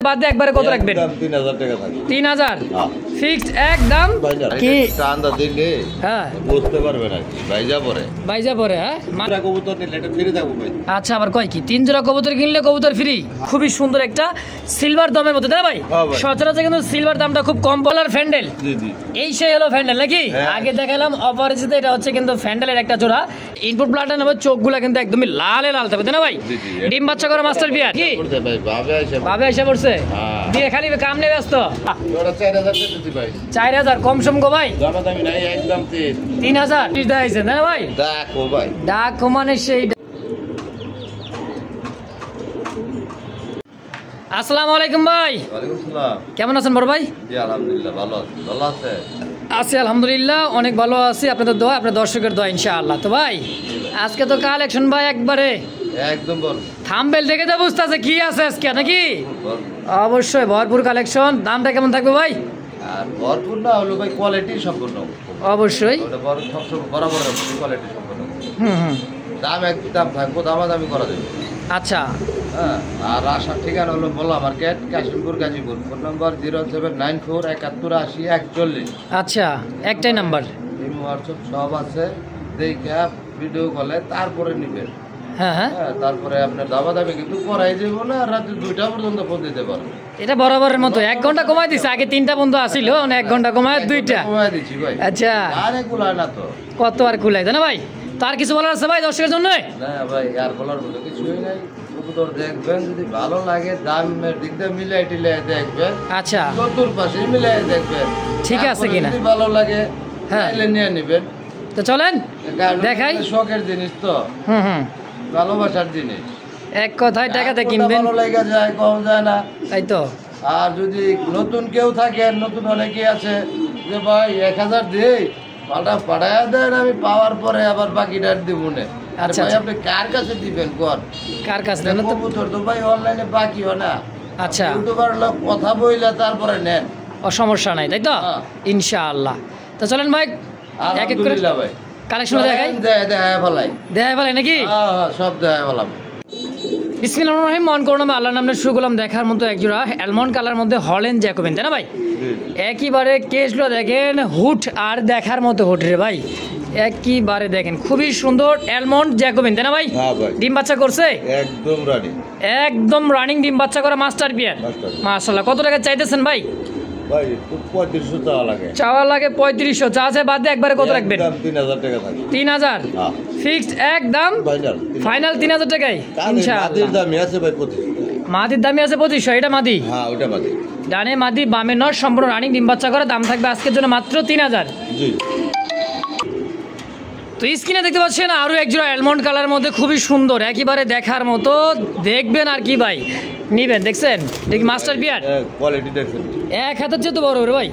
বাদ দিয়ে একবারে কত রাখবেন? 3000 টাকা থাকে। 3000 ফিক্সড একদম কি চাঁদা দিলে হ্যাঁ বুঝতে পারবে না কি বাইজা পরে হ্যাঁ মাত্রা কবুতর নিলে এটা ফ্রি থাকবো ভাই। আচ্ছা আবার কয় কি 3 জোড়া কবুতর কিনলে কবুতর ফ্রি। খুবই সুন্দর একটা সিলভার দামের মধ্যে তাই না ভাই? সচরাচর কিন্তু সিলভার দামটা খুব কম বলার ফ্যান্ডেল। জি জি এই সেই হলো ফ্যান্ডেল নাকি? আগে দেখালাম অপরিচিত, এটা হচ্ছে কিন্তু ফ্যান্ডেলের একটা জোড়া। ইনপুট প্লান্টার নেবে, চোখগুলা কিন্তু একদমই লালে লাল থাকবে তাই না ভাই? ডিম বাচ্চা করে মাস্টার বিয়ার কি ভাবে এসে পড়ছে দিয়ে খালি কাম নিয়ে ব্যস্ত। 4000 কম সম গো ভাই, দামি নাই একদম 3000 দেখাইছে না ভাই? দেখো ভাই ডাক মানে সেই। আসসালামু আলাইকুম ভাই। ওয়ালাইকুম আসসালাম। কেমন আছেন বড় ভাই? জি আলহামদুলিল্লাহ ভালো আছি। ভালো আছে? আছি আলহামদুলিল্লাহ, অনেক ভালো আছি। আপনাদের দোয়া, আপনার দর্শকের দোয়া ইনশাআল্লাহ। তো ভাই আজকে তো কালেকশন ভাই একবারে একদম বল থাম্বনেল দেখে তো বুঝতে আছে কি আছে আজকে নাকি? অবশ্যই ভরপুর কালেকশন। দামটা কেমন থাকবে ভাই? আর ভরপুর না হলো ভাই কোয়ালিটি সম্পূর্ণ। অবশ্যই ওটা বড় সবসময় বরাবর কোয়ালিটি সম্পূর্ণ। হুম দাম একদম থাকবো, দামাদামি করা যাবে। আচ্ছা হ্যাঁ, আর আসার ঠিকানা হলো Molla market, Kashimpur, Gazipur. Phone number 0794714140। আচ্ছা, একটাই নাম্বার। হোয়াটসঅ্যাপ সব আছে, দেখে ভিডিও কলে তারপরে নিবেন। হ্যাঁ হ্যাঁ, তারপরে আপনার দামাদামি কিন্তু করাই যাবো না, রাতে 2টা পর্যন্ত ফোন দিতে পারবেন। এটা বরাবরের মতো 1 ঘন্টা কমাই দিছে। আগে 3টা বন্ধ আসিল, 1 ঘন্টা কমায় 2টা কমাই দিচ্ছি ভাই। আচ্ছা, আর এগুলা না তো কত আর কুলাই তাই না ভাই? তার কিছু বলার আছে ভাই দর্শকের জন্য? না ভাই, আর বলার মতো কিছুই নাই। কবুতর দেখবেন, যদি ভালো লাগে দামের দিক দিয়ে মিলাই টিলাই দেখবেন। আচ্ছা, চতুর্পাশে মিলাই দেখবেন ঠিক আছে কিনা। যদি ভালো লাগে হ্যাঁ তাহলে নিয়ে নেবেন। তো চলেন দেখাই। শখের জিনিস তো, হুম, ভালোবাসার জিনিস। এক কথায় টাকাতে কিনবেন, ভালো লেগে যায়, কম যায় না। তাই তো। আর যদি নতুন কেউ থাকেন, নতুন অনেকেই আছে যে ভাই 1000 দিই মালটা পাঠাইয়া দেন, আমি পাওয়ার পরে আবার বাকিটা দিব না। আচ্ছা, ভাই আপনি কার কাছে দিবেন কোন? কার কাছে দেন? কবুতর তো ভাই অনলাইনে বাকি হয় না। আচ্ছা, ইউটিউবার লোক কথা বইলা তারপরে নেন, সমস্যা নাই তাই তো। হ্যাঁ। ইনশাআল্লাহ। তো চলেন ভাই এক এক করে আলহামদুলিল্লাহ ভাই কালেকশন দেখাই। দেখায় ফেলাই, দেখাই ভাই নাকি? হ্যাঁ সব দেখায় ফেলাম। বিসমিল্লাহির রহমানির রহিম। মন করুন আল্লাহর নামে শুরু করলাম। দেখার মতো একজোড়া অ্যালমন্ড কালার মধ্যে হল্যান্ড জ্যাকোবিন তাই না ভাই? একইবারে কেসগুলো দেখেন হুট, আর দেখার মতো হুট রে ভাই। একইবারে দেখেন খুবই সুন্দর অ্যালমন্ড জ্যাকোবিন তাই না ভাই? হ্যাঁ ভাই, ডিম বাচ্চা করছে একদম রানি, একদম রানিং ডিম বাচ্চা করা মাস্টার বিয়ার। মাশাআল্লাহ। কত টাকা চাইতেছেন ভাই? ভাই 3500 টাকা লাগে। চাওয়া লাগে 3500, চা আছে বাদ দিয়ে একবারে কত রাখবেন? 3000 টাকা থাকে। 3000 ফিক্সড একদম ফাইনাল 3000 টাকায় ইনশাআল্লাহ। দামি আছে ভাই 2500। মাদির দামি আছে 2500, এটা মাদি। হ্যাঁ ওটা মাদি। ডানে মাদি বামে নর, সম্পূর্ণ রানিং ডিম বাচ্চা করে। দাম থাকবে আজকের জন্য মাত্র 3000। জি। তো স্ক্রিনে দেখতে পাচ্ছেন আরো এক জোড়া অ্যালমন্ড কালার মধ্যে খুবই সুন্দর, একেবারে দেখার মতো। দেখবেন আর কি ভাই নিবেন। দেখছেন দেখি মাস্টার বিয়ার কোয়ালিটি দেখছেন, এক হাতের চেয়ে তো বড় রে ভাই।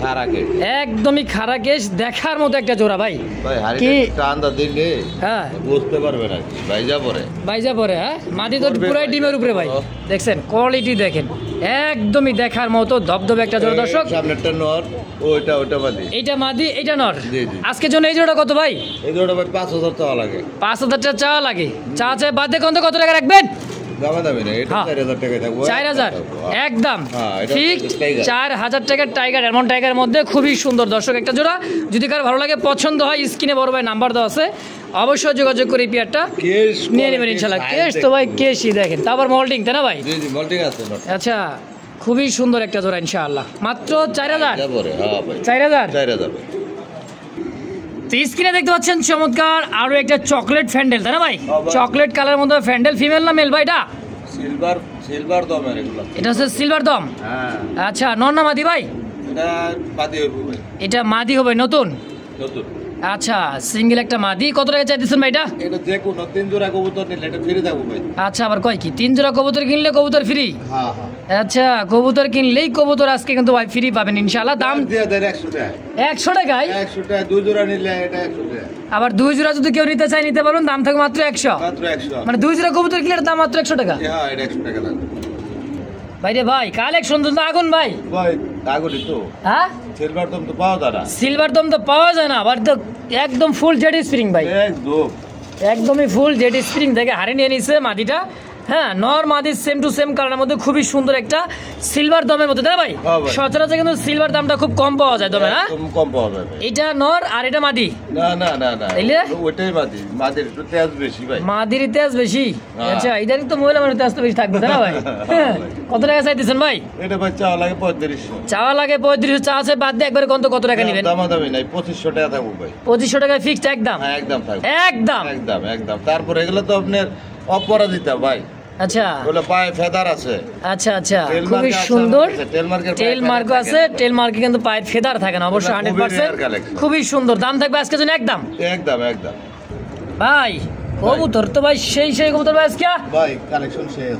খারা কেস, একদমই খারা কেস, দেখার মতো একটা জোড়া ভাই। ভাই কি চাঁদা দিলে হ্যাঁ বুঝতে পারবে না কি বাইজা পরে। বাইজা পরে হ্যাঁ, মাদি তো পুরাই ডিমের উপরে ভাই। দেখছেন কোয়ালিটি দেখেন, একদমই দেখার মতো ধবধবে একটা জোড়া। দর্শক সামনেরটা নর, ওইটা মাদি। এইটা মাদি, এইটা নর। জি জি। আজকের জন্য এই জোড়া কত ভাই? এই জোড়া ভাই 5000 টাকা লাগে। 5000 টাকা চাওয়া লাগে। চা চাই বাদ দিয়ে কত টাকা রাখবেন? দামি না, এটা 4000 টাকা থাকবে। 4000 একদম ঠিক। টাইগার 4000 টাকার টাইগার, অ্যালমন্ড টাইগারের মধ্যে খুবই সুন্দর দর্শক একটা জোড়া। যদি কার ভালো লাগে, পছন্দ হয়, স্ক্রিনে বড় ভাই নাম্বার দেওয়া আছে, অবশ্যই যোগাযোগ করে পেয়ারটা নিয়ে নেবেন ইনশাআল্লাহ। কেশ তো ভাই কেশই দেখেন, তারপর মোল্ডিং তাই না ভাই? জি জি মোল্ডিং আছে। আচ্ছা, খুবই সুন্দর একটা জোড়া ইনশাআল্লাহ। মাত্র 4000। হ্যাঁ ভাই 4000। তো স্ক্রিনে দেখতে পাচ্ছেন চমৎকার আরো একটা চকলেট ফ্যান্ডেল তাই না ভাই? চকলেট কালার মধ্যে ফ্যান্ডেল, ফিমেল না মেল ভাই? এটা সিলভার দমের এগুলো। এটা হচ্ছে সিলভার দম। হ্যাঁ। আচ্ছা, নর না মাদি ভাই? এটা মাদি হবে ভাই। এটা মাদি হবে, নতুন। আচ্ছা, সিঙ্গেল একটা মাদি। কত টাকা চাইতেছেন ভাই এটা? এটা যে কোনো 3 জোড়া কবুতর নিলে এটা ফ্রি থাকবো ভাই। আচ্ছা, আবার কয় কি 3 জোড়া কবুতর কিনলে কবুতর ফ্রি? হ্যাঁ। আচ্ছা, কবুতর কিনলেই কবুতর আজকে কিন্তু ভাই ফ্রি পাবেন ইনশাআল্লাহ। দাম দিয়ে দেন 100 টাকা। 100 টাকায়? 100 টাকা 2 জোড়া নিলে এটা 100 টাকা। আবার 2 জোড়া যদি কেউ নিতে চায় নিতে পারবেন, দাম থাকবে মাত্র 100। মাত্র 100। মানে 2 জোড়া কবুতর কিনলে দাম মাত্র 100 টাকা। হ্যাঁ, এটা 100 টাকা লাগবে ভাই রে ভাই, কালেকশন তো আগুন ভাই। ভাই আগুনই তো। হ্যাঁ, সিলভার দম তো পাওয়া যায় না। সিলভার দম তো পাওয়া যায় না, আবার তো একদম ফুল জেড স্প্রিং ভাই। একদম একদমই ফুল জেড স্প্রিং থেকে হারে নিয়ে নিছে মাদিটা। হ্যাঁ নর মাদি সেম টু সেম কালারের মধ্যে খুবই সুন্দর একটা সিলভার দমের মধ্যে, তাই না ভাই? হ্যাঁ ভাই। সচরাচর কিন্তু সিলভার দামটা খুব কম পাওয়া যায় দমে, না? একদম কম পাওয়া যাবে। এটা নর আর এটা মাদি? না না না না, তাইলে? ওইটাই মাদি, মাদির একটু তেজ বেশি ভাই। মাদির তেজ বেশি? হ্যাঁ। আচ্ছা ইদানিং তো মহিলা মানুষ তেজ তো বেশি থাকবে, তাই না ভাই? হ্যাঁ। কত টাকা চাইতেছেন ভাই? এটা ভাই চাওয়া লাগে 3500। চাওয়া লাগে 3500, চা আছে বাদ দিয়ে একবারে কত টাকা নেবেন? দামাদামি নাই, 2500 টাকা থাকবো ভাই। 2500 টাকায় ফিক্সড একদম? হ্যাঁ একদম থাকবে, একদম একদম একদম। তারপরে এগুলো তো আপনার অপরাজিতা ভাই, আচ্ছা ওগুলো পায়ে ফেদার আছে। আচ্ছা আচ্ছা, টেল খুবই মার্ক আছে, সুন্দর। টেল মার্কের টেল মার্ক আছে, টেল মার্কে কিন্তু পায়ের ফেদার থাকে না অবশ্যই, এগুলো খুবই 100%। rare collection। খুবই সুন্দর, দাম থাকবে আজকে জন্য একদম একদম একদম ভাই। কবুতর তো ভাই সেই কবুতর ভাই আজকে ভাই, কালেকশন শেষ।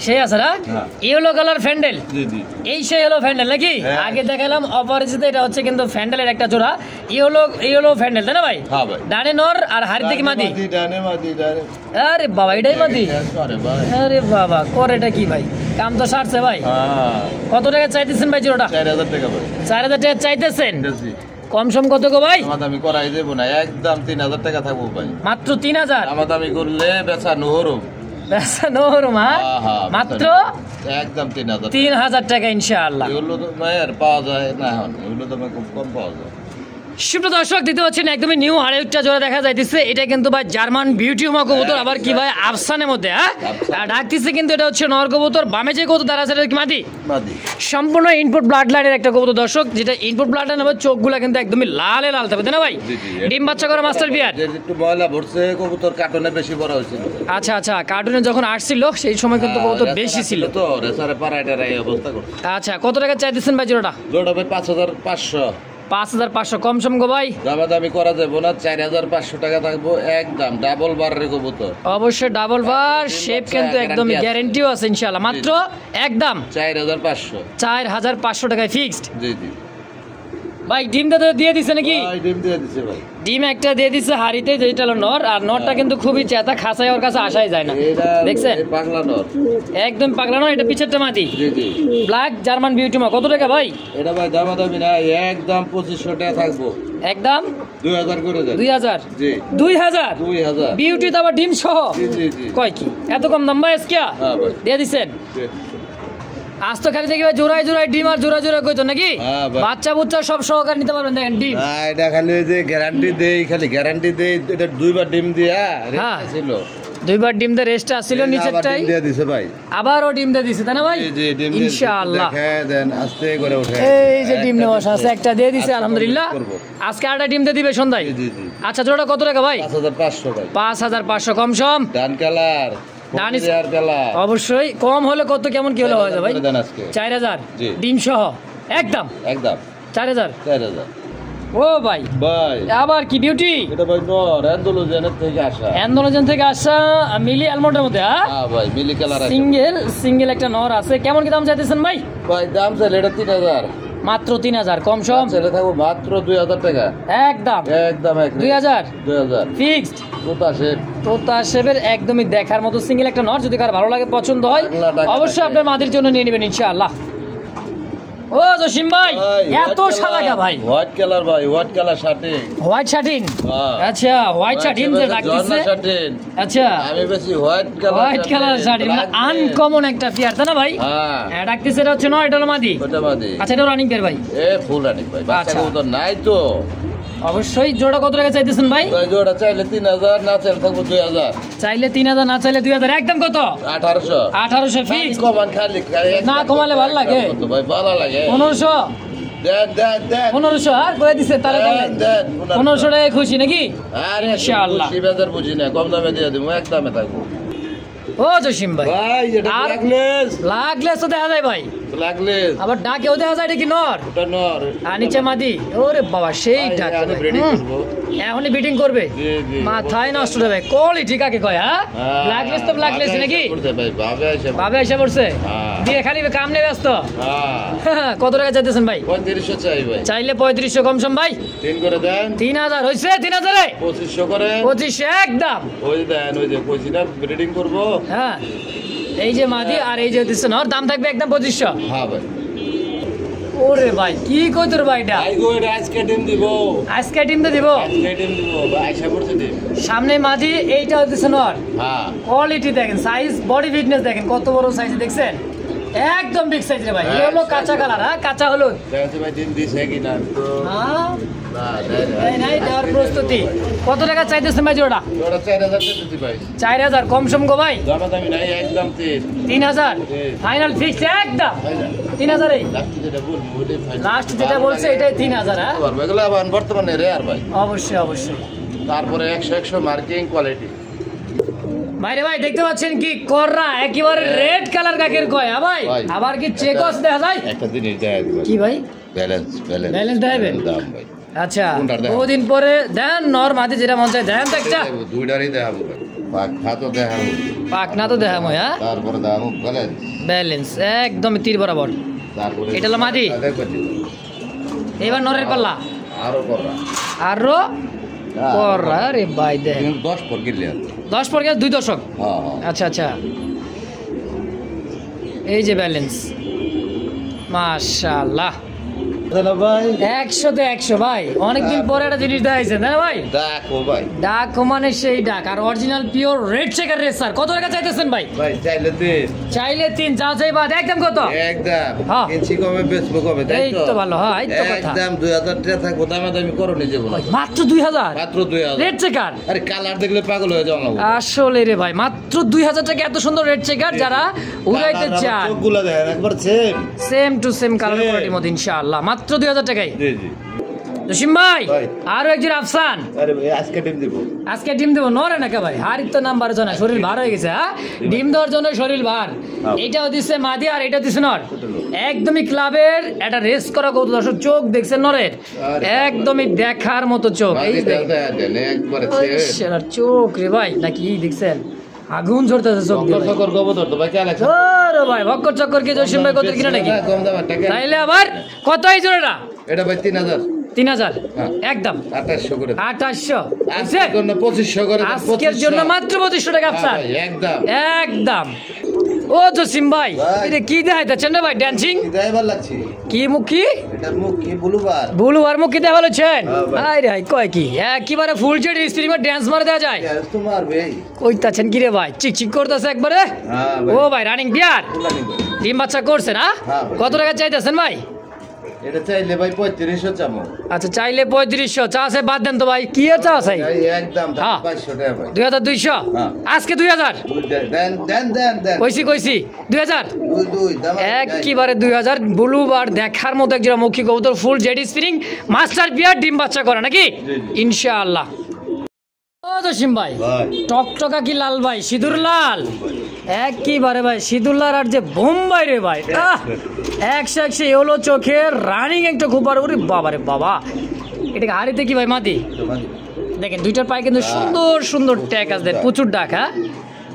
সেই আছে না? হ্যাঁ। ইয়েলো কালার ফ্যান্ডেল, জি জি। এই সেই হলো ফ্যান্ডেল নাকি? হ্যাঁ। আগে দেখালাম অপরিচিত, এটা হচ্ছে কিন্তু ফ্যান্ডেলের একটা জোড়া। ইয়েলো ফ্যান্ডেল, তাই না ভাই? হ্যাঁ ভাই। ডানে নর আর হাড়ি থেকে মাদি। ডানে মাদি, ডানে। আরে বাবা, এটাই মাদি? আরে ভাই, আরে বাবা, করেটা কি ভাই? কাম তো সারছে ভাই। হ্যাঁ কত টাকা চাইতেছেন ভাই জোড়াটা? 4000 টাকা ভাই। 4000 টাকা চাইতেছেন? জি। কম সম কত গো ভাই? দামাদামি করাই দেবো না, একদম 3000 টাকা থাকবো ভাই। মাত্র 3000? দামাদামি করলে বেচা নহরো। মাত্র একদম 3000। 3000 টাকা ইনশাআল্লাহ। এগুলো তো মায়ের পাওয়া যায় না এখন, এগুলো তো খুব কম পাওয়া যায়। সুপ্রিয় দর্শক, দিতে পাচ্ছেন একদমই নিউ আরেকটা জোড়া দেখা যাইতেছে। এটা কিন্তু ভাই জার্মান বিউটি হোমা কবুতর, আবার কি ভাই আফসানের মধ্যে, হ্যাঁ ডাকতেছে কিন্তু। এটা হচ্ছে নর কবুতর, বামে যে কবুতর দাঁড়া আছে এটা কি মাদি? মাদি। সম্পূর্ণ ইনপুট ব্লাড লাইনের একটা কবুতর দর্শক, যেটা ইনপুট ব্লাড লাইন হবে, চোখগুলা কিন্তু একদমই লাল থাকবে, তাই না ভাই? ডিম বাচ্চা করা মাস্টার বিয়ার। একটু ময়লা ভরছে, কবুতর কার্টনে বেশি বড় হয়েছিল। আচ্ছা আচ্ছা, কার্টুনে যখন আসছিল সেই সময় কিন্তু কবুতর বেশি ছিল তো রেসারে পাড়াইটার এই অবস্থা করছে। আচ্ছা, কত টাকা চাইতেছেন ভাই জোড়াটা? জোড়া ভাই 5500। 5500 কম সম গো ভাই? দামাদামি করা যাবে না, 4500 টাকা থাকবো একদম। ডাবল বারের কবুতর, অবশ্যই ডাবল বার, শেপ কিন্তু একদমই গ্যারান্টিও আছে ইনশাআল্লাহ। মাত্র একদম 4500। 4500 টাকায় ফিক্সড। জি জি ভাই ডিমটা দিয়ে দিছে নাকি? ভাই, ডিম দিয়ে দিছে ভাই। ডিম একটা দিয়ে দিছে হাড়িতে, যেটা হলো নর। আর নরটা কিন্তু খুবই চেতা, খাঁচায় ওর কাছে আসাই যায় না, এটা দেখছেন? পাগলা নর, একদম পাগলা নর। এটা পিছেরটা মাটি, জি জি। ব্ল্যাক জার্মান বিউটি মা। কত টাকা ভাই? এটা ভাই দামাদামি না, একদম 2500 টাকা থাকবো। একদম 2000 করে দেন। 2000? জি 2000? 2000। বিউটি তো আবার ডিম সহ? জি জি জি। কয় কি এত কম দাম ভাই আজকে? হ্যাঁ ভাই। দিয়ে দিচ্ছেন? জি। আজ তো খালি দেখি ভাই জোড়ায় ডিম আর জোড়া কইতো নাকি? হ্যাঁ ভাই। বাচ্চা বুচ্চা সব সহকারে নিতে পারবেন, দেখেন ডিম। হ্যাঁ, এটা খালি ওই যে গ্যারান্টি দেই, খালি গ্যারান্টি দেই। এটা 2বার ডিম দিয়া হ্যাঁ। ছিল, 2বার ডিম দিয়ে রেস্ট আসছিল নিচেরটাই, দিয়ে দিছে ভাই। আবারও ডিম দিয়ে দিছে, তাই না ভাই? জি জি, ডিম ইনশাআল্লাহ। দেখে দেন, আস্তে করে উঠে। এই যে ডিম নেওয়া আছে, একটা দিয়ে দিছে আলহামদুলিল্লাহ। আজকে আরেকটা ডিম দিয়ে দিবে সন্ধ্যায়। জি জি। আচ্ছা, জোড়া কত টাকা ভাই? 5500 ভাই। 5500 কম সম? ডান কালার, ডান আর কালার। অবশ্যই কম হলে কত, কেমন কি হলে হয় ভাই? দেন আজকে 4000 জি। ডিম সহ একদম একদম 4000? 4000 ও ভাই, ভাই। আবার কি বিউটি? এটা ভাই নর, অ্যান্ডালুজিয়ানের থেকে আসা। অ্যান্ডালুজিয়ান থেকে আসা, মিলি অ্যালমন্ডের মধ্যে, হ্যাঁ হ্যাঁ ভাই, মিলি কালার আছে। সিঙ্গেল একটা নর আছে। কেমন কি দাম চাইতেছেন ভাই? ভাই দাম চাইলে এটা 3000। মাত্র 3000 কম সম? ছেলে থাকবো মাত্র 2000 টাকা একদম একদম। 2000 2000 ফিক্সড। তোতাশের তোতা শেপের একদমই দেখার মতো সিঙ্গেল একটা নর, যদি কার ভালো লাগে পছন্দ হয় অবশ্যই আপনার মাদের জন্য নিয়ে নেবেন ইনশাআল্লাহ। ও জসিম ভাই, এত সাদা কা ভাই? হোয়াইট কালার ভাই, white colour shirting. White shirting? হ্যাঁ। আচ্ছা, হোয়াইট শার্টিন যে রাখতেছে। শার্টিং। আচ্ছা, আমি বেশি white colour. White colour satin, uncommon একটা ফিয়ার, তাই না ভাই? হ্যাঁ। রাখতেছে, এটা হচ্ছে নয়, এটা হলো মাদি। ওটা বাদে। আচ্ছা, এটা রানিং পেয়ার ভাই? এ ফুল রানিং ভাই, বাচ্চা আচ্ছা। কবুতর নাই তো। অবশ্যই। জোড়া কত টাকা চাইতেছেন ভাই? ভাই জোড়া চাইলে 3000, না চাইলে থাকবো 2000। চাইলে 3000, না চাইলে 2000। একদম কত? 1800। 1800 ফিক্স? কমান খালি না কমালে ভালো লাগে ভাই, ভালো লাগে। 1500? দেন দেন দেন। 1500 আর করে দিছে তাহলে? দেন দেন। 1500 টাকায় খুশি নাকি? আরে ইনশাআল্লাহ। খুশি বাজার বুঝি না, কম দামে দিয়ে দিব, এক দামে থাকবো ও জসিম ভাই, ভাই। এটা আর লাগলেস, লাগলেস তো দেখা যায় ভাই, লাগলেস। আবার ডাকেও দেখা যায়, এটা কি নর? ওটা নর, আর নিচে মাদি। ওরে বাবা, সেই ডাক। আমি ব্রিডিং করব। এখনই বিটিং করবে? জি জি। মাথায় নষ্ট রে ভাই, কোয়ালিটি কাকে কয়? হ্যাঁ, ব্ল্যাকলিস্ট তো ব্ল্যাকলিস্ট নাকি? ভাই ভাবে আসে, ভাবে এসে পড়ছে হ্যাঁ। দিয়ে খালি কাম নিয়ে ব্যস্ত। হ্যাঁ। কত টাকা চাইতেছেন ভাই? 3500 চাই ভাই। চাইলে 3500 কম সম ভাই? 3 করে দেন। 3000 হইছে? 3000 2500 করে। 2500 একদম। ওই দেন, ওই যে কইছি না ব্রিডিং করব। হ্যাঁ, এই যে মাদি আর এই যে দিচ্ছে নর, দাম থাকবে একদম 2500। হ্যাঁ ভাই। ও ওরে ভাই কি কই তোর ভাইটা আজকে ডিম দিব, আজকে ডিম তো দিব আইসা পড়ছে ডিম। সামনে মাঝি এইটা হচ্ছে নর হ্যাঁ কোয়ালিটি দেখেন সাইজ বডি ফিটনেস দেখেন কত বড় সাইজ দেখছেন একদম বিগ সাইজ রে ভাই এটা হলো কাঁচা কালার হ্যাঁ কাঁচা হলুদ দেখো ভাই ডিম দিছে কিনা তো হ্যাঁ না দেয় না। এই নাই দেওয়ার প্রস্তুতি কত টাকা চাইতেছেন ভাই জোড়া ওটা 4000 টাকা দিতে ভাই, 4000 কম সম গো ভাই দাম দামি নাই একদম 3000 ফাইনাল ফিক্সড একদম 3000 এই লাস্ট যেটা বল ওটাই ফাইনাল, লাস্ট যেটা বলছে এটাই 3000 হ্যাঁ এগুলো আবার বর্তমানে রেয়ার ভাই। অবশ্যই অবশ্যই তারপরে 100 মার্কিং কোয়ালিটি ভাইরে ভাই দেখতে পাচ্ছেন কি কররা একেবারে রেড কালার কাকের কয় হ্যাঁ ভাই ভাই। আবার কি চেকস দেখা যায় একটা জিনিস দেয় দিবেন কি ভাই ব্যালেন্স Balance দেখাবেন? দাম ভাই আচ্ছা কোনটার দেখাবো? বহুদিন পরে দেন নর মাঝে যেটা মন চায় দেন তো একটা দুইটারই দেখাবো ভাই, পাক খাতো দেখাবো, পাকনা তো দেখাম হ্যাঁ তারপরে দেখাবো ব্যালেন্স, ব্যালেন্স একদম তীর বরাবর তারপরে এটা হলো মাদি? এবার নরের পাল্লা আরো কররা আরো কররা রে ভাই দেখ 10 পর গিরলে 10 পর গেছে 2 দশক হ্যাঁ আচ্ছা আচ্ছা এই যে ব্যালেন্স মাশাআল্লাহ হ্যাঁ ভাই 100 তে 100 ভাই অনেকদিন পরে একটা জিনিস দেখাইছে না ভাই দেখো ভাই ডাক মানে সেই ডাক আর original pure red checker racer কত টাকা চাইতেছেন ভাই ভাই চাইলে দিন চাইলে 3 যা চাই বাদ একদম কত একদম হ্যাঁ। কিনছি কমে বেচবো কমে তাই এই তো ভালো হ্যাঁ এই তো কথা একদম 2000 টাকা থাকবো দামি করো নিজে বলো মাত্র 2000 মাত্র 2000 রেড চেকার আরে কালার দেখলে পাগল হয়ে যাও না আসলে রে ভাই মাত্র 2000 টাকা এত সুন্দর রেড চেকার যারা উড়াইতে চান চোখগুলো দেখেন একবার same same to same colour কোয়ালিটির মধ্যে ইনশাআল্লাহ মাত্র 2000 টাকায় জি জি জসিম ভাই ভাই। আরো একজন আফসান আরে ভাই আজকে ডিম দিব আজকে ডিম দেবো নরে নাকি ভাই হারির তো নাম্বার জানা শরীর ভার হয়ে গেছে হ্যাঁ ডিম দেওয়ার জন্য শরীর ভার এইটাও দিচ্ছে মাদি আর এটা দিচ্ছে নর একদমই ক্লাবের একটা রেস করা কত দর্শক চোখ দেখছেন নরের একদমই দেখার মতো চোখ এই যে দেখেন। দেন একবারে ওই শালার চোখ রে ভাই নাকি দেখছেন আগুন ঝরতেছে চোখ দিয়ে ভাই। সকর গোবর তো ভাই কে লেখা ওরে ভাই ভক্কর চক্কর কি জসিম ভাই কত কিনা নাকি কম দাম টাকা তাইলে আবার কত এই জোড়াটা এটা ভাই 3000 3000 হ্যাঁ। একদম 2800 করে 2800 আজকের জন্য 2500 করে দেন, আজকের 2500 জন্য মাত্র 2500 টাকা হ্যাঁ আফসার ভাই, একদম একদম ও জসিম ভাই ভাই। এটা কি দেখাইতেছেন না ভাই ডান্সিং ড্রাইভার লাগছে কি মুখ কি এটা মুখ কি ব্লুবার বুলু আর মুখ কি দেখা বলেছেন হ্যাঁ ভাই। আই রে কয় কি একেবারে ফুল জেড স্ট্রিমার ডান্স মারা দেওয়া যায় তোমার ভাই কইতাছেন কি রে ভাই চিক চিক করতেছে একবারে হ্যাঁ ও ভাই ভাই রানিং বিয়ার কুলানি ভাই। ডিম বাচ্চা করছে না হ্যাঁ ভাই। কত টাকা চাইতেছেন ভাই এটা চাইলে ভাই 3500 চামো আচ্ছা চাইলে 3500 চা আছে বাদ দেন তো ভাই কি আর চা আছে এই একদম হ্যাঁ। 2200 টাকা ভাই 2200 হ্যাঁ। আজকে 2000 দেন দেন দেন দেন কইছি 2000 দুই দুই দাম একেবারে 2000 ব্লু বার দেখার মতো একজোড়া মুখী কবুতর ফুল জেডি স্প্রিং মাস্টার বিয়ার ডিম বাচ্চা করে নাকি জি। ইনশাআল্লাহ ও জসিম ভাই ভাই টকটকা কি লাল ভাই সিঁদুর লাল একেবারে ভাই সিঁদুর লাল আর যে বোম্বাই রে ভাই 100 এলো চোখে রানিং একটা খুপার ওরে বাবা রে বাবা এটাকে হাড়িতে কি ভাই মাটি দেখেন দুইটার পায়ে কিন্তু সুন্দর সুন্দর ট্যাগ আছে প্রচুর ডাক হ্যাঁ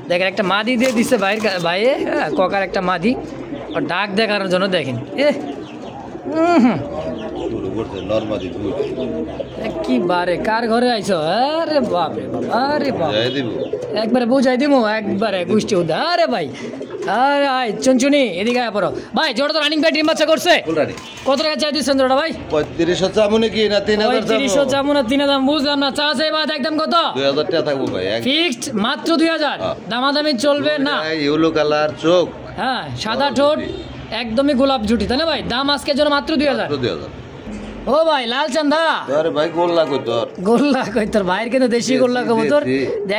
দেখেন একটা মাদি দিয়ে দিচ্ছে ভাইয়ে হ্যাঁ ককার একটা মাদি ও ডাক দেখানোর জন্য দেখেন শুরু করতে নরমালি দুই কি বারে কার ঘরে আইছো আরে বাপ রে বাপ আরে বাপ যাই দিব একবারে বুঝাই দিমু একবারে গুষ্টি উদা আরে ভাই আরে আয় চুনচুনি এদিকে আয় পড়ো ভাই জোড়া তো রানিং ভাই ডিম বাচ্চা করছে ফুলরানি কত টাকা চাই দিচ্ছেন জোড়া ভাই 3500 চামো নাকি না 3000 3500 চামু না 3000 বুঝলাম না চা চাই বাদ একদম কত 2000 টাকা থাকবো ভাই ফিক্সড মাত্র 2000 দামাদামি চলবে না ইয়েলো কালার চোখ হ্যাঁ সাদা ঠোঁট একদমই গোলাপ জুটি তাই না ভাই দাম আজকের জন্য মাত্র 2000 2000 ও ভাই লাল চান্দা আরে ভাই গোল লাগো তোর গোল্লা কই তোর ভাইয়ের কিন্তু দেশি গোল্লা কবুতর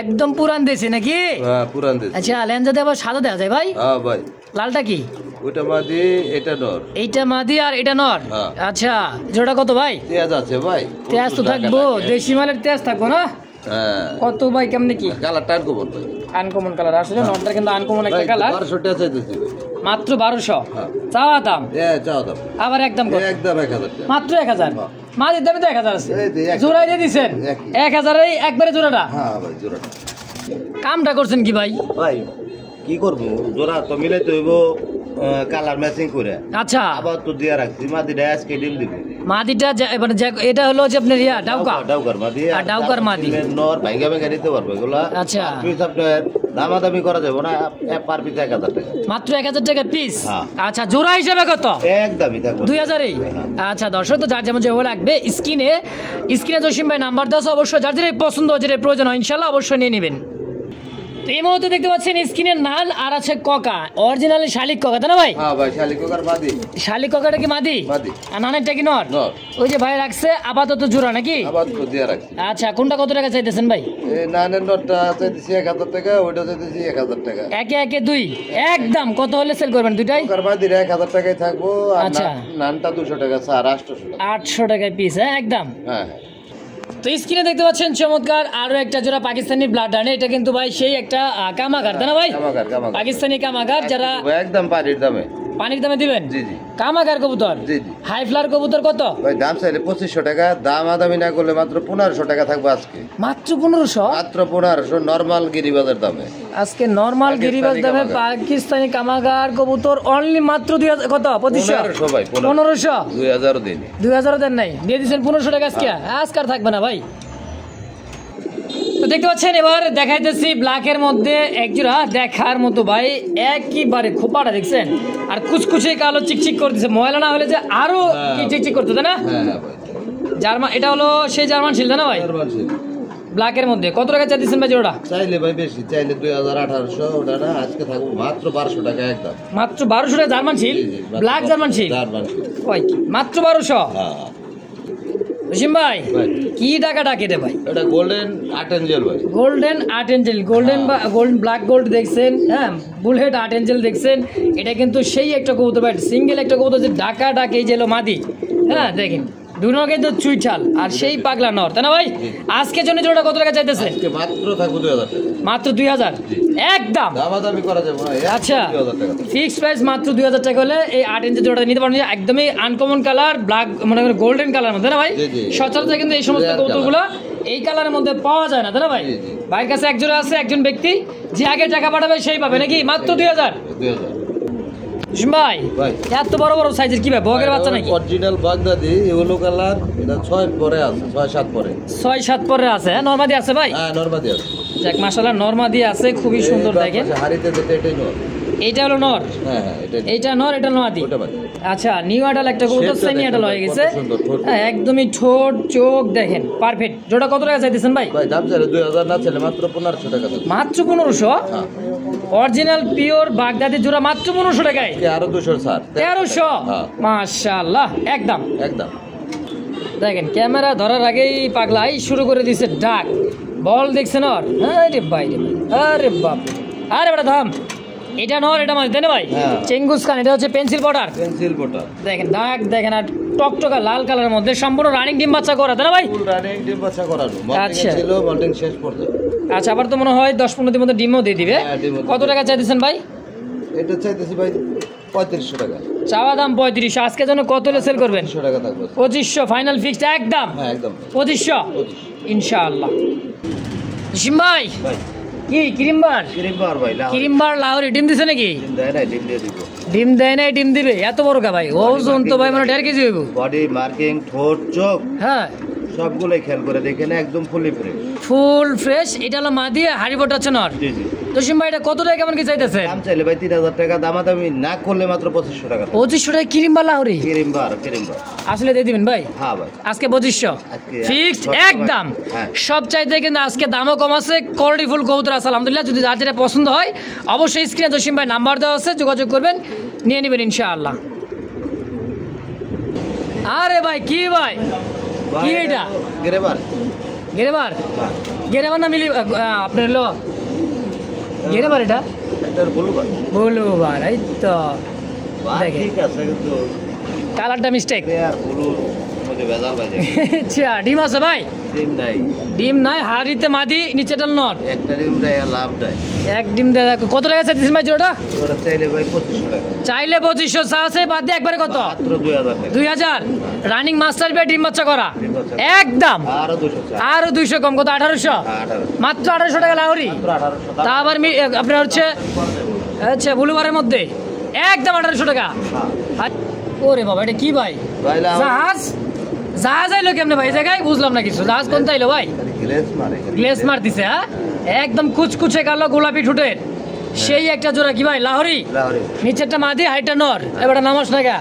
একদম পুরান দেশি নাকি হ্যাঁ পুরান দেশ আচ্ছা লেঞ্জা দিয়ে আবার সাদা দেওয়া যায় ভাই হ্যাঁ ভাই লালটা কি ওটা মাদি এটা নর এইটা মাদি আর এটা নর হ্যাঁ। আচ্ছা জোড়া কত ভাই তেজ আছে ভাই তেজ তো থাকবো দেশি মালের তেজ থাকবো না হ্যাঁ কত ভাই কেমনে কি কালার টাইট গোবর ভাই আনকমন কালার আসলে নটটা কিন্তু আনকমন একটা কালার 1200 টাকা চাইতেছি ভাই মাত্র 1200 হ্যাঁ। চাওয়া দাম চাও দাম আবার একদম কত? একদম 1000 টাকা মাত্র 1000 মাঝের দামে তো 1000 আছে এই যে 1000 জোড়াই দিয়ে দিছেন এক। 1000 এই একবারে জোড়াটা হ্যাঁ ভাই জোড়াটা কামটা করছেন কি ভাই ভাই কি করব জোড়া তো মিলাইতে হইব কালার ম্যাচিং করে আচ্ছা আবার তো দিয়া রাখছি মাদিটা আজকে ডিম দিব মাদিটা মানে এটা হলো যে আপনার ইয়া ডাউকা ডাউকার মাদি আর ডাউকার মাদি। নর ভাঙ্গা ভাঙ্গা দিতে পারবো এগুলা আচ্ছা। পিস আপনার দামাদামি করা যাবে না, পার পিস 1000 টাকা। মাত্র 1000 টাকা পিস। হ্যাঁ। আচ্ছা, জোড়া হিসেবে কত? একদমই থাকবে 2000-এই। আচ্ছা দর্শক, তো যার যেমন যেভাবে লাগবে স্ক্রিনে জসিম ভাই নাম্বার দেওয়া আছে, অবশ্যই যার যেটা পছন্দ যেটা প্রয়োজন হয় ইনশাল্লাহ অবশ্যই নিয়ে নেবেন। তো এই মুহূর্তে দেখতে পাচ্ছেন স্ক্রিনে নাল আর আছে ককা, অরিজিনালি শালিক ককা, তাই না ভাই? হ্যাঁ ভাই, শালিক কোকার মাদি। শালিক ককাটা কি মাদি? মাদি। আর নানেরটা কি নর? নর। ওই যে ভাই রাখছে আপাতত জোড়া নাকি? আপাতত দিয়া রাখছি। আচ্ছা, কোনটা কত টাকা চাইতেছেন ভাই? এই নানের নটটা চাইতেছি 1000 টাকা, ওইটা চাইতেছি 1000 টাকা। একে একে দুই, একদম কত হলে সেল করবেন দুইটাই? কোকার মাদির 1000 টাকায় থাকবো, আর আচ্ছা। নানটা 200 টাকা, স্যার 800 টাকা। 800 টাকায় পিস, হ্যাঁ একদম। হ্যাঁ। তো স্ক্রিনে দেখতে পাচ্ছেন চমৎকার আরো একটা জোড়া পাকিস্তানি ব্লাড রানে, এটা কিন্তু ভাই সেই একটা কামাগার, তাই না ভাই? কামাগার। পাকিস্তানি কামাগার, যারা একদম পানির দামে। পানির দামে দিবেন? জি জি। কামাগার কবুতর। জি জি। হাই ফ্লার কবুতর কত ভাই? দাম চাইলে 2500 টাকা, দাম আদামি না করলে মাত্র 1500 টাকা থাকবে আজকে। মাত্র 1500? মাত্র 1500 নরমাল গিরিবাজার দামে। আজকে নরমাল গিরিবাজ দামে পাকিস্তানি কামাগার কবুতর অনলি মাত্র 2000 কত? 2500 ভাই। 1500 2000 দিন। 2000 দেন নাই, দিয়ে দিচ্ছেন 1500 টাকা আজকে। আজকার থাকবে না ভাই। তো দেখতে পাচ্ছেন এবার দেখাইতেছি ব্ল্যাকের মধ্যে একজোড়া দেখার মতো ভাই, একইবারে খোপাটা দেখছেন, আর কুচকুচে কালো চিকচিক করতেছে, ময়লা না হলে যে আরো কি চিকচিক করতে, তাই না? হ্যাঁ ভাই। জার্মান, এটা হলো সেই জার্মান শিল, তাই না ভাই? ব্ল্যাকের মধ্যে কত টাকা চাইতেছেন ভাই জোড়া? চাইলে ভাই বেশি, চাইলে 2000-1800, ওটা না আজকে থাকবো মাত্র 1200 টাকা একদম। মাত্র 1200 টাকা জার্মান শিল? ব্ল্যাক জার্মান শিল কয় কি? মাত্র 1200? হ্যাঁ। রহিম ভাই কি টাকাটা কেটে ভাই? এটা গোল্ডেন আর্ট এঞ্জেল ভাই। গোল্ডেন আর্ট এঞ্জেল, গোল্ডেন বা গোল্ডেন ব্ল্যাক গোল্ড দেখছেন, হ্যাঁ বুলহেড আর্ট এঞ্জেল দেখছেন, এটা কিন্তু সেই একটা কবুতর ভাই, সিঙ্গেল একটা কবুতর, যে ডাকা ডাকে যে মাদি, হ্যাঁ দেখেন দুনো কিন্তু চুইঠাল আর সেই পাগলা নর, তাই না ভাই? আজকের জন্য জোড়াটা কত টাকা চাইতেছেন? আজকে মাত্র থাকবো 2000 টাকা। মাত্র 2000 একদম দামাদামি করা যাবে না। আচ্ছা, 2000 টাকা ফিক্সড প্রাইস মাত্র 2000 টাকা হলে এই 8 ইঞ্চি জোড়াটা নিতে পারেন। একদমই আনকমন কালার, ব্ল্যাক মনে করেন গোল্ডেন কালার মধ্যে, না ভাই? সচরাচর কিন্তু এই সমস্ত কবুতরগুলো এই কালারের মধ্যে পাওয়া যায় না, তাই না ভাই? ভাইয়ের কাছে এক জোড়া আছে, একজন ব্যক্তি যে আগে টাকা পাঠাবে সেই পাবে নাকি? মাত্র 2000। ভাই এত বড় বড় সাইজের কি ভাই, বগের বাচ্চা নাকি? অরিজিনাল বাগদাদি, ইয়েলো কালার, এটা 6 পরে আছে, 6-7 পরে। 6-7 পরে আছে, হ্যাঁ নরমাদি আছে ভাই? হ্যাঁ নরমাদি আছে। যাক মাশাআল্লাহ, নরমাদি আছে, খুবই সুন্দর দেখেন। হাড়িতে যেটা এটাই নর। এইটা হলো নর? হ্যাঁ এইটা নর, এটা মাদি। ওটা মাদি। আচ্ছা, নিউ আডাল একটা কবুতর, সেমি আডাল হয়ে গেছে, হ্যাঁ একদমই ঠোঁট চোখ দেখেন পারফেক্ট। জোড়া কত টাকা চাইতেছেন ভাই? ভাই দাম চাইলে 2000, না চাইলে মাত্র 1500 টাকা। মাত্র 1500? অরিজিনাল পিওর বাগদাদি জোড়া মাত্র 1500 টাকায়? আরো 200 স্যার। 1300? মাশাআল্লাহ, একদম একদম। দেখেন ক্যামেরা ধরার আগেই পাগলাই শুরু করে দিছে ডাক, বল দেখছেন ওর? আরে ভাই রে ভাই, আরে বাপ, আরে বেটা থাম। এটা নর, এটা মাঝে, তাই না ভাই? চেঙ্গুস খান, এটা হচ্ছে পেন্সিল বর্ডার। পেন্সিল বর্ডার দেখেন দাগ দেখেন, আর টকটকা লাল কালারের মধ্যে, সম্পূর্ণ রানিং ডিম বাচ্চা করা, তাই না ভাই? ফুল রানিং ডিম বাচ্চা করানো। আচ্ছা ছিল মল্টিং শেষ পর্যন্ত। আচ্ছা, আবার তো মনে হয় 10-15 দিনের মধ্যে ডিমও দিয়ে দিবে। কত টাকা চাইতেছেন ভাই? এটা চাইতেছি ভাই 3500 টাকা। চাওয়া দাম 3500, আজকে জন্য কত হলে সেল করবেন? 2500 টাকা থাকবে। 2500 ফাইনাল ফিক্সড একদম? হ্যাঁ একদম 2500 ইনশাআল্লাহ। জিম ভাই কি ক্রিমবার? ভাই ক্রিমবার লাহোরি ডিম দিছে নাকি? ডিম দেয় না, ডিম দিয়ে দিব। ডিম দেয় নাই, ডিম দিবে? এত বড় কা ভাই, ওজন তো ভাই মানে 1.5 কেজি হইব। বডি মার্কিং, ঠোঁট, চোখ, হ্যাঁ সবগুলোই খেয়াল করে দেখেন, একদম ফুলি ফ্রেশ। Full fresh. এটা হলো মা দিয়ে হাড়ি বটা আছে নর। জি জি। জসিম ভাই এটা কত টাকা কেমন কি চাইতেছে? দাম চাইলে ভাই 3000 টাকা, দামাদামি না করলে মাত্র 2500 টাকা। 2500 টাকা ক্রিমবার লাহোরি? ক্রিমবার। আসলে দিয়ে দিবেন ভাই? হ্যাঁ ভাই। আজকে 2500 ফিক্সড একদম। হ্যাঁ। সব চাইতে কিন্তু আজকে দামও কম আছে, কোয়ালিটি ফুল কবুতর আছে আলহামদুলিল্লাহ। যদি যার যেটা পছন্দ হয় অবশ্যই স্ক্রিনে জসিম ভাই নাম্বার দেওয়া আছে, যোগাযোগ করবেন, নিয়ে নেবেন ইনশাআল্লাহ। আরে ভাই কি ভাই, কি এটা? গেরেবার। গেরেবার? গেরেবার না মিলি আপনার হলো গেরেবার? এটা বলুবার, এই তো দেখেন ঠিক আছে, কিন্তু কালারটা মিস্টেক। আর ব্লু মধ্যে ভেজাল ভাই। আচ্ছা, ডিম আছে ভাই? ডিম নাই। ডিম নাই, হাড়িতে মাদি, নিচেটাল নট। একটা ডিম দেয়, লাভ দেয়। এক ডিম দেয়। কত টাকা চাইতেছেন ভাই জোড়াটা? ওরা চাইলে ভাই 2500 টাকা। চাইলে 2500, চা আছে বাদ দিয়ে একবারে কত? মাত্র 2000 টাকা। 2000 রানিং মাস্টার বিয়া ডিম বাচ্চা করা একদম। আরো 200 টাকা। আরো 200 কম, কত? 1800? মাত্র 1800 টাকা লাহোরি। তা আবার আপনার হচ্ছে আচ্ছা বুলুবারের মধ্যে একদম 1800 টাকা। ওরে বাবা, এটা কি ভাই? জাহাজ? জাহাজ আইলো কেমনে ভাই জায়গায়? বুঝলাম না কিছু। জাহাজ কোনটা আইলো ভাই? গ্লেস মারতিছে। হ্যাঁ একদম কুচকুচে কালো গোলাপি ঠোঁটের সেই একটা জোড়া কি ভাই লাহোরি লাহোরি নিচেরটা মাদি হাইটটা নর এবার নামাজ না গা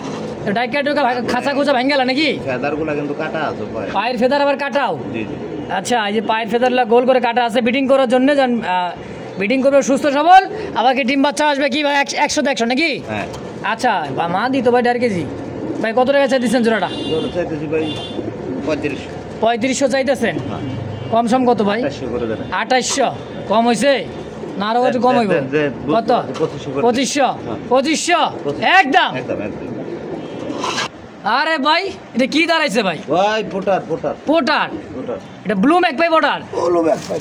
ডাইকা ঢুকা খাঁচা খুচা ভাঙ্গেলা নাকি ফেদারগুলো কিন্তু কাটা আছে ভাই পায়ের ফেদার আবার কাটাও জি জি আচ্ছা এই যে পায়ের ফেদারলা গোল করে কাটা আছে বিডিং করার জন্য বিডিং করবে সুস্থ সবল আবার কি ডিম বাচ্চা আসবে কি ভাই 100 নাকি হ্যাঁ আচ্ছা মা দিত ভাই 1.5 কেজি ভাই কত টাকা চাই দিচ্ছেন জোড়াটা জোড়া চাইতেছি ভাই 35 3500 চাইতেছেন কম সম কত ভাই 2800 করে দেন 2800 কম হইছে না আরো একটু কম হইব কত 2500 একদম একদম একদম আরে ভাই এটা কি দাঁড়াইছে ভাই ভাই পোটার পোটার পোটার পোটার এটা ব্লু ম্যাক পাই পোটার ওলো ব্যাক ভাই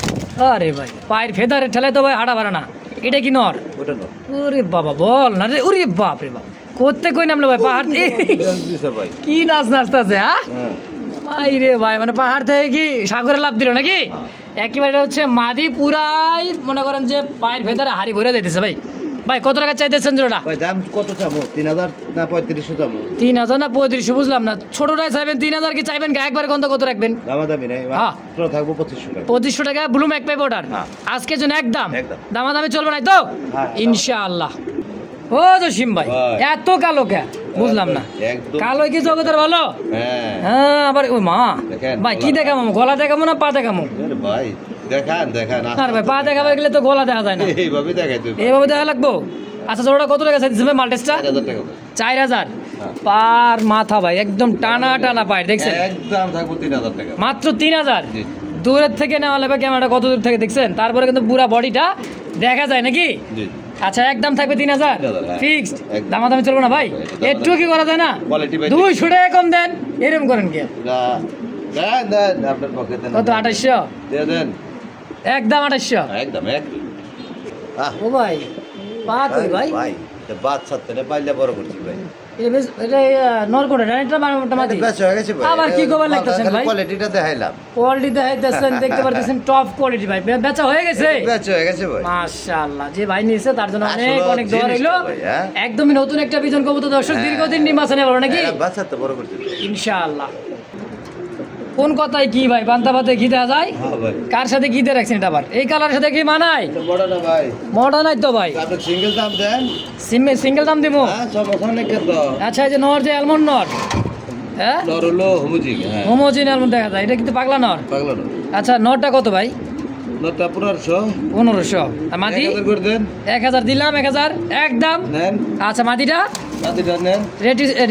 আরে ভাই পায়ের ফেদারে ঠেলে তো ভাই হাঁটা পারে না এটা কি নর ওটা না ওরে বাবা বল না রে ওরে বাপ রে বাপ করতে কই নামলো ভাই পাহাড় দিছে ভাই কি নাচ নাচতেছে হ্যাঁ হ্যাঁ ভাই রে ভাই মানে পাহাড় থেকে কি সাগরে লাভ দিল নাকি একেবারে হচ্ছে মাদি পুরাই মনে করেন যে পায়ের ভেতরে হাড়ি ভরে যাইতেছে ভাই ভাই কত টাকা চাইতেছেন জোড়াটা ভাই দাম কত চাবো 3000 না 3500 চাবো 3000 না 3500 বুঝলাম না ছোটটাই চাইবেন 3000 কি চাইবেন একবার কত রাখবেন দামাদামি নাই হ্যাঁ। মাত্র থাকবো 2500 টাকা 2500 টাকা ব্লু ম্যাক পাই অর্ডার হ্যাঁ। আজকের জন্য একদম একদম। দামাদামি চলবে না তো হ্যাঁ। ইনশাআল্লাহ ও জসিম ভাই ভাই। এত কালো কে বুঝলাম না একদম কালো কি জগতের ভালো হ্যাঁ হ্যাঁ আবার ওই মা দেখেন, ভাই কি গলা। দেখাবো গলা দেখাবো না পা দেখাবো আরে ভাই দেখান দেখান আর ভাই পা দেখাবার গেলে তো গলা দেখা যায় না এইভাবে দেখাই তুই এইভাবে দেখা লাগবো আচ্ছা জোড়াটা কত টাকা চাইতেছে ভাই মাল্টেসটা 4000 টাকা ভাই। 4000 হ্যাঁ। পার মাথা ভাই একদম টানা টানা পায় দেখছেন একদম থাকবো 3000 টাকা মাত্র 3000 জি। দূরের থেকে নেওয়া লাগবে ক্যামেরাটা কত দূর থেকে দেখছেন তারপরে কিন্তু পুরা বডিটা দেখা যায় নাকি জি আচ্ছা একদম থাকবে 3000 হ্যাঁ। ফিক্সড একদম। দামাদামি চলবে না ভাই দামাদামি। একটু কি করা যায় না Quality by 200 টাকা কম দেন এরকম করেন কি দেন দেন আপনার পকেটে কত 2800 দিয়ে দেন একদম 2800 একদম একদম ও ভাই পা কই ভাই ভাই এটা বাচ্চা তো পাইলে বড় করছি ভাই এটা নরকোটা এটা মোটামুটি বেশ হয়ে গেছে ভাই আবার কি কবার লাগতেছেন ভাই কোয়ালিটিটা দেখাইলাম কোয়ালিটি দেখাইতেছেন দেখতে পারতেছেন টপ কোয়ালিটি ভাই বেচা হয়ে গেছে বেশ হয়ে গেছে ভাই মাশাআল্লাহ যে ভাই নিয়েছে তার জন্য অনেক আসলে অনেক দোয়া রইলো জিনিসটা ভাই, হ্যাঁ? একদমই নতুন একটা বিজন কবুতর দর্শক হ্যাঁ। দীর্ঘদিন নির্বাচনে বলো নাকি এরা বাচ্চা তো বড় করছে ইনশাআল্লাহ কোন কথায় কি ভাই পান্তা ভাতে ঘি দেওয়া যায় হ্যাঁ ভাই কার সাথে ঘি দিয়ে রাখছেন এটা আবার এই কালারের সাথে কি মানায় এটা বড় না ভাই মডা নাই তো ভাই আপনি সিঙ্গেল দাম দেন সিঙ্গেল দাম দিব হ্যাঁ সব ওখানে কত আচ্ছা এই যে নর যে অ্যালমন্ড নর হ্যাঁ নরলো হুমুজিক হ্যাঁ হোমোজিন অ্যালমন্ড দেখা যায় এটা কিন্তু পাগলা নর পাগলা না আচ্ছা নরটা কত ভাই নটা 1500 1500 আর মাদি 1000 করে দেন 1000 দিলাম 1000 একদম নেন আচ্ছা মাদিটা মাটিটা নেন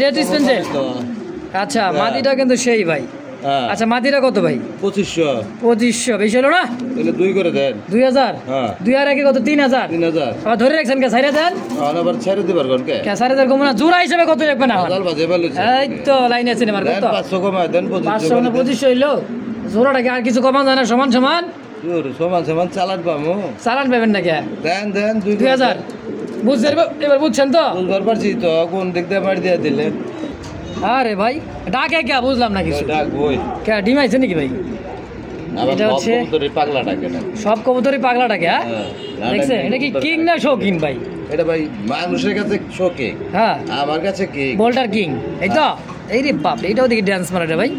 রেট স্পেন্সেল আচ্ছা মাদিটা কিন্তু সেই ভাই হ্যাঁ আচ্ছা মাদিটা কত ভাই 2500 2500 বেশি হলো না তাহলে 2 করে দেন 2000 হ্যাঁ 2 আর আগে কত 3000 3000 আবার ধরে রাখছেন কে সাইরা দেন আর আবার ছেড়ে দিবার কোন কে 4000 কম না জোড়া হিসেবে কত রাখবেন না জাল বাজে ভালো এই তো লাইনে আছে আমার দেন কত 500 কমায় দেন 500 না 2500 হইলো জোড়াটাকে আর কিছু কমান যায় না সমান সমান সমান সমান চালান পামু চালান পাবেন না কে দেন দেন 2000 বুঝছেন এবার বুঝছেন তো বুঝবার পারছি তো কোন দেখতে মার দিয়ে দিলে আরে ভাই ডাকে কে বুঝলাম না কিছু ডাক বই কে ডিম আইছে নাকি ভাই আবার এটা হচ্ছে তোর পাগলা ডাকে না সব কবুতরই পাগলা ডাকে হ্যাঁ হ্যাঁ, দেখছেন এটা কি কিং না শৌখিন ভাই এটা ভাই মানুষের কাছে শোকে হ্যাঁ আমার কাছে কি বোল্টার কিং এই তো এই রে বাপ রে, এটাও দেখি ডান্স মারা রে ভাই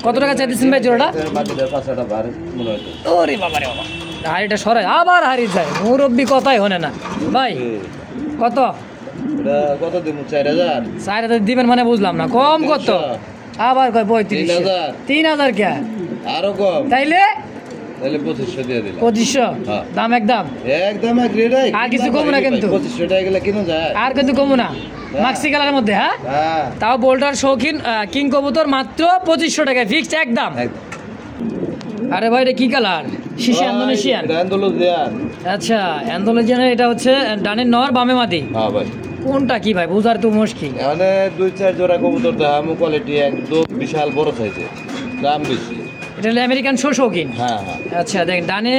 কত টাকা চাইতেছেন ভাই জোড়াটা বাকিটা 500 বার মনে হয় ওরে বাবা রে বাবা হাড়িটা সরাই আবার হারিয়ে যায় মুরব্বি কথাই হনে না ভাই কত এটা কত দিমু 4000 4000 দিবেন মানে বুঝলাম না কম কত 300 আবার কয় 35 3000 3000 কে আরো কম তাইলে তাহলে 2500 দিয়ে দিলাম 2500 হ্যাঁ। দাম একদম একদম এগ্রিডাই আর কিছু কমু না কিন্তু। 2500 টাকা গেলে কিনো যায় আর কিন্তু কমু না মাক্সি কালারের মধ্যে হ্যাঁ হ্যাঁ তাও বোল্টার শৌখিন কিং কবুতর মাত্র 2500 টাকায় ফিক্সড একদম একদম আরে ভাই এটা কি কালার শিশি ইন্দোনেশিয়ান এটা আন্দোলন আচ্ছা অ্যান্ডোলজিয়ানের এটা হচ্ছে ডানের নর বামে মাদি হ্যাঁ ভাই কোনটা কি ভাই বুঝার তো মুশকিল এখানে 2-4 জোড়া কবুতর দাম কোয়ালিটি একদম বিশাল বড় সাইজের দাম বেশি এটা হলো আমেরিকান শৌখিন হ্যাঁ হ্যাঁ আচ্ছা দেখেন ডানে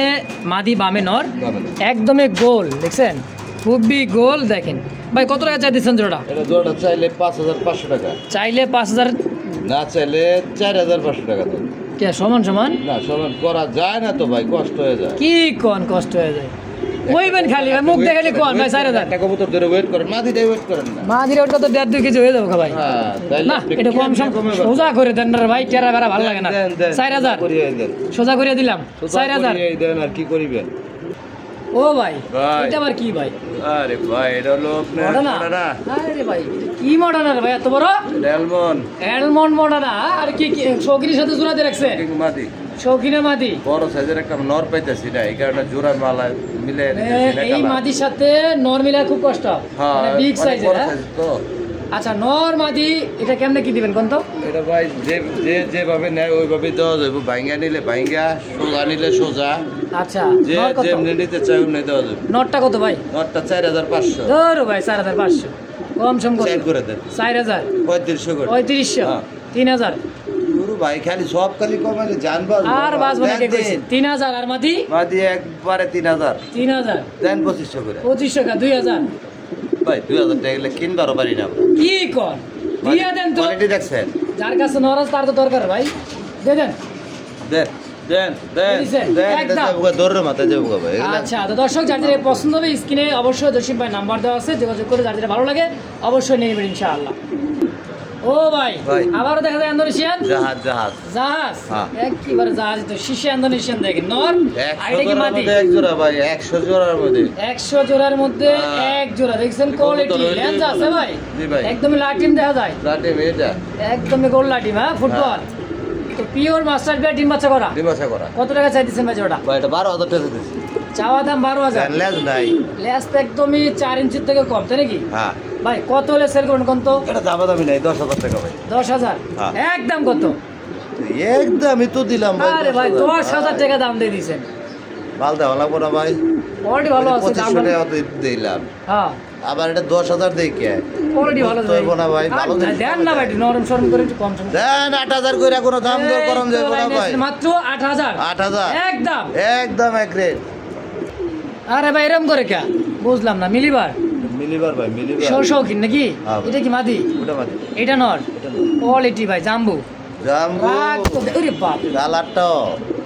মাদি বামে নর বামে নর। একদমই গোল দেখছেন খুবই গোল দেখেন ভাই কত টাকা চাই দিচ্ছেন জোড়া এটা জোড়া চাইলে 5500 টাকা চাইলে 5000 না চাইলে 4500 টাকা দেন কে সমান সমান না সমান করা যায় না তো ভাই কষ্ট হয়ে যায় কি কোন কষ্ট হয়ে যায় ওইবেন খালি ভাই মুখ দেখালি কোন ভাই 4000 একটা কবুতর ধরে ওয়েট করেন মাদিটাই ওয়েট করেন না মাদির ওটা তো 1.5 কেজি হয়ে যাবে ভাই হ্যাঁ তাইলে না আপনি এটা কম সম কমে পাবেন। সোজা করে দেন না রে ভাই টেরা বেড়া ভালো লাগে না দেন, দেন, 4000 করিয়ে দেন। সোজা করে দিলাম সোজা 4000 করিয়ে দেন আর কি করিবেন ও ভাই ভাই। এটা আবার কি ভাই? আরে ভাই এটা হলো আপনার মডানা মডানা আরে ভাই কি মডানা রে ভাই এত বড় ডেলমন অ্যালমন্ড মডানা আর কি কি শৌখিনের সাথে জোড়া দিয়ে রাখছে কিং মাদি শৌখিনের মাদি বড় সাইজের একটা নর পাইতেছি না এই কারণে জোড়া মালা মিলে দিতেছি না এই কালার। মাদির সাথে নর মিলা খুব কষ্ট হ্যাঁ বিগ অনেক সাইজের বড় size তো আচ্ছা নর মাদি এটা কেমনে কি দিবেন কোন তো? এটা ভাই যেভাবে নেয় ওইভাবে দেওয়া যাবে ভাইঙ্গা নিলে ভাইঙ্গা সোজা নিলে সোজা আচ্ছা যে নর কত? যেমনি নিতে চাই অমনি দেওয়া যাবে নরটা কত ভাই? নটটা 4500 ধরো ভাই 4500 কম সম কত? সেল করে দেন 4000 3500 করে 3500 হ্যাঁ। 3000 পুরো ভাই খালি সব খালি কমালে জানবা আর বাস বলে কে কইছে 3000 আর মাদি মাদি একবারে 3000 3000 দেন 2500 করে 2500 টাকা 2000 ভাই 2000 টাকা গেলে কিনবারও পারি না আমরা কি কর দিয়া দেন তো কোয়ালিটি দেখছেন যার কাছে নরস তার তো দরকার ভাই দে দেন দেন দেন দেন দিছেন? দেন একদম। এটা দৌড়ের মাথায় যাবো ভাই এগুলা আচ্ছা তো দর্শক যার যার পছন্দ হবে স্ক্রিনে অবশ্যই জসিম ভাই নাম্বার দেওয়া আছে যোগাযোগ করে যার যার ভালো লাগে অবশ্যই নিয়ে নেবেন ইনশাআল্লাহ। ও ভাই ভাই। আবারও দেখা যায় ইন্দোনেশিয়ান জাহাজ জাহাজ জাহাজ হ্যাঁ। একবারে জাহাজ তো শীর্ষে ইন্দোনেশিয়ান দেখেন নর আর 100 এটা কি জোড়ার মাদি মধ্যে এক জোড়া ভাই 100 জোড়ার মধ্যে 100 জোড়ার মধ্যে হ্যাঁ। এক জোড়া দেখছেন কোয়ালিটি কবুতর হইলে লেন্স আছে ভাই জি ভাই। একদমই লাটিম দেখা যায় লাটে মেয়েটা একদমই গোল লাটিম হ্যাঁ ফুটবল তো পিওর মাস্টার বিয়ার ডিম বাচ্চা করা ডিমাশা করা কত টাকা চাইতেছেন ভাই জোড়া? ভাই এটা 12000 টাকা দিছি চাওয়া দাম 12000 লেজ নাই লেস তো একদমই 4 ইঞ্চির থেকে কম তাই নাকি হ্যাঁ ভাই কত হলে সেল করুন কোন তো? এটা দাম দামি নাই 10000 টাকা ভাই 10,000 হ্যাঁ। একদম কত? একদমই তো দিলাম ভাই আরে ভাই 10,000 টাকা দাম দিয়ে দিয়েছেন ভাল দেওয়া লাগবো না ভাই কোয়ালিটি ভালো আছে দাম 2500 টাকা দিলাম হ্যাঁ আবার এটা 10000 দেই কে কোয়ালিটি ভালো তো হইবো না ভাই, ভালো জিনিস দেন না ভাই নরম সরম করে একটু কম সম দেন 8000 করে কোনো দাম দর করন যাইবো না ভাই মাত্র 8,000 8000 একদম একদম এক রেট আরে ভাই এরকম করে কে বুঝলাম না মিলিবার মিলিবার ভাই মিলিবার শৌখিন নাকি হ্যাঁ ভাই। এটা কি মাদি ওটা মাঝে এটা নর এটা কোয়ালিটি ভাই জাম্বু জাম্বু রাগ তো ওরে বাপ কালারটা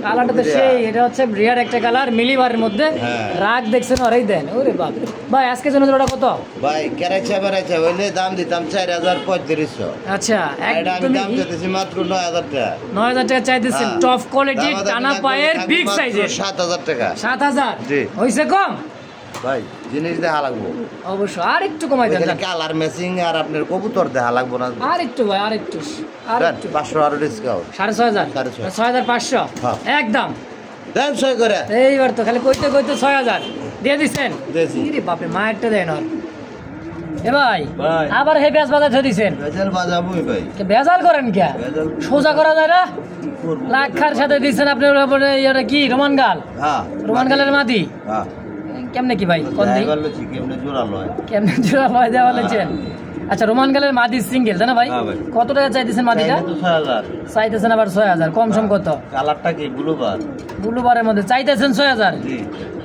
কালারটা তো সেই এটা হচ্ছে রিয়ার একটা কালার মিলিবারের মধ্যে হ্যাঁ। রাগ দেখছেন ওরাই দেন ওরে বাপ ভাই আজকে জন্য ওটা কত? ভাই কেরাইছে বেড়াইছে হইলে দাম দিতাম 4500 আচ্ছা এটা আমি দাম একদমই দিতেছি মাত্র 9000 টাকা 9,000 টাকা চাইতেছেন হ্যাঁ। টপ কোয়ালিটি দাম টানা দাম পায়ের থাকবে বিগ মাত্র সাইজের 7000 টাকা 7,000 জি। হইছে কম ভাই জিনিস দেখা লাগবো অবশ্য আর একটু কমাই দেন এখানে কালার ম্যাচিং আর আপনার কবুতর দেখা লাগবো না আর একটু ভাই আর একটু আর একটু 500 আরো ডিসকাউন্ট 6,500 6,500 6,500 হ্যাঁ। একদম দেন সই করে এইবার তো খালি কইতে কইতে 6,000 দিয়ে দিছেন দিয়েছি। ইরে বাপরে মায়েরটা দেন ওর এ ভাই ভাই। আবার হে পেঁয়াজ বাজার ধরে দিছেন বেজাল বাজাবই ভাই কে ভেজাল করেন কে ভেজাল। সোজা করা যায় না কি করবো লাখার সাথে দিচ্ছেন আপনি এটা কি রোমান গাল হ্যাঁ রোমান গালের মাটি হ্যাঁ কেমনে কি ভাই কোন দিক ড্রাইভার লছি কেমনে জোড়া লয় কেমনে জোড়া লয় দেওয়া বলেছেন আচ্ছা রোমান গালের মাটি সিঙ্গেল তাই না ভাই হ্যাঁ ভাই। কত টাকা চাইতেছেন মাটিটা চাইলে তো 6000 চাইতেছেন আবার 6,000 কম সম কত কালারটা কি ব্লু বার বুলুবারের মধ্যে চাইতেছেন 6,000 জি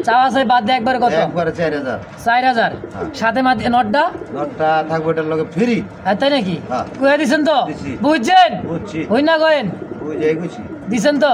চাওয়া চাই বাদ দিয়ে একবারে কত একবারে 4000 4,000 হ্যাঁ। সাথে মাটি নটটা নটটা থাকবে এটার লগে ফ্রি হ্যাঁ তাই নাকি হ্যাঁ। কুয়া দিছেন তো দিছি। বুঝছেন বুঝছি হই না গয়েন ওই যাই খুশি দিছেন তো